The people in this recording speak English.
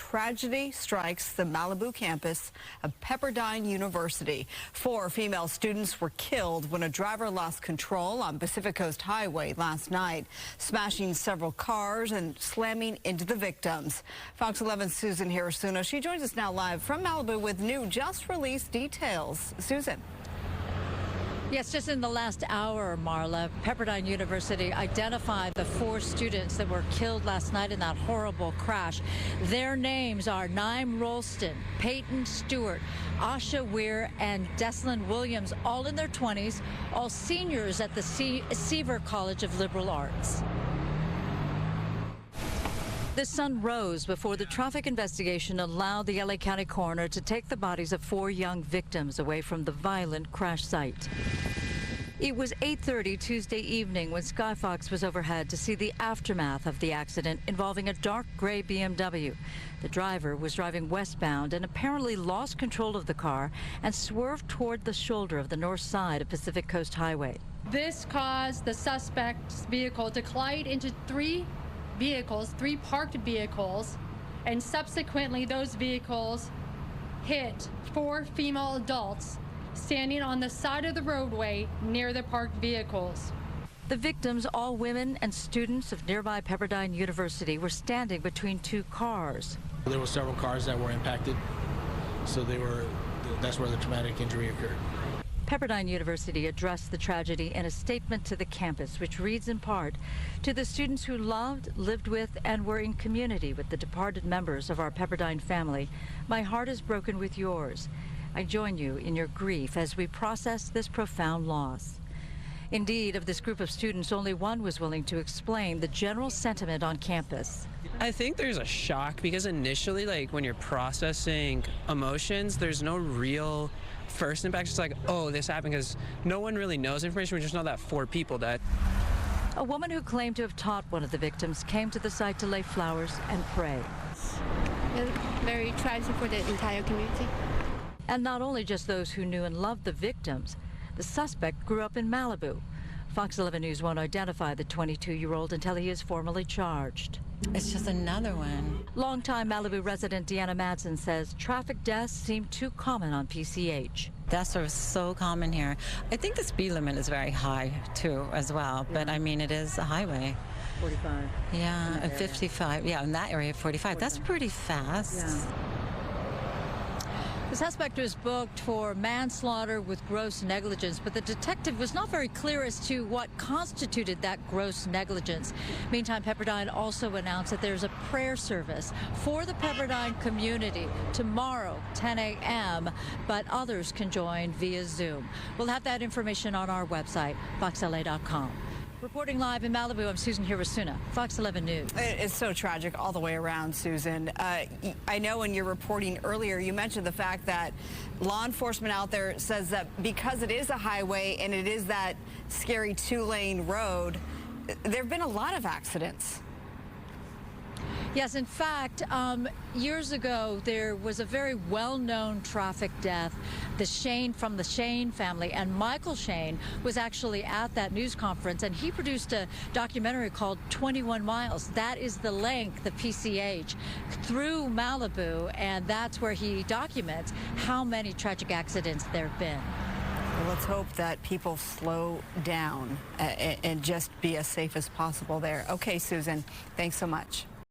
tragedy strikes the Malibu campus of Pepperdine University. 4 female students were killed when a driver lost control on Pacific Coast Highway last night, smashing several cars and slamming into the victims. Fox 11's Susan Hirasuna, she joins us now live from Malibu with new just released details. Susan. Yes, just in the last hour, Marla, Pepperdine University identified the 4 students that were killed last night in that horrible crash. Their names are Naim Rolston, Peyton Stewart, Asha Weir, and Deslin Williams, all in their 20s, all seniors at the Seaver College of Liberal Arts. The sun rose before the traffic investigation allowed the LA County coroner to take the bodies of 4 young victims away from the violent crash site. It was 8:30 Tuesday evening when Skyfox was overhead to see the aftermath of the accident involving a dark gray BMW. The driver was driving westbound and apparently lost control of the car and swerved toward the shoulder of the north side of Pacific Coast Highway. This caused the suspect's vehicle to collide into 3 parked vehicles, and subsequently those vehicles hit 4 female adults standing on the side of the roadway near the parked vehicles. The victims, all women and students of nearby Pepperdine University, were standing between 2 cars. There were several cars that were impacted, so that's where the traumatic injury occurred. Pepperdine University addressed the tragedy in a statement to the campus, which reads in part, "To the students who loved, lived with, and were in community with the departed members of our Pepperdine family, my heart is broken with yours. I join you in your grief as we process this profound loss." Indeed, of this group of students, only one was willing to explain the general sentiment on campus. I think there's a shock because initially, like, when you're processing emotions, there's no real first impact. It's like, oh, this happened, because no one really knows information. We just know that 4 people died. A woman who claimed to have taught one of the victims came to the site to lay flowers and pray. It's very tragic for the entire community. And not only just those who knew and loved the victims, the suspect grew up in Malibu. Fox 11 News won't identify the 22-year-old until he is formally charged. It's just another one. Longtime Malibu resident Deanna Madsen says traffic deaths seem too common on PCH. Deaths are so common here. I think the speed limit is very high, too, as well. But, I mean, it is a highway. 45. Yeah, 55. Yeah, in that area, 45. That's pretty fast. Yeah. The suspect was booked for manslaughter with gross negligence, but the detective was not very clear as to what constituted that gross negligence. Meantime, Pepperdine also announced that there's a prayer service for the Pepperdine community tomorrow, 10 a.m., but others can join via Zoom. We'll have that information on our website, foxla.com. Reporting live in Malibu, I'm Susan Hirasuna, Fox 11 News. It's so tragic all the way around, Susan. I know in your reporting earlier, you mentioned the fact that law enforcement out there says that because it is a highway and it is that scary 2-lane road, there have been a lot of accidents. Yes, in fact, years ago, there was a very well-known traffic death, from the Shane family, and Michael Shane was actually at that news conference, and he produced a documentary called 21 Miles. That is the length, the PCH, through Malibu, and that's where he documents how many tragic accidents there have been. Well, let's hope that people slow down and just be as safe as possible there. Okay, Susan, thanks so much.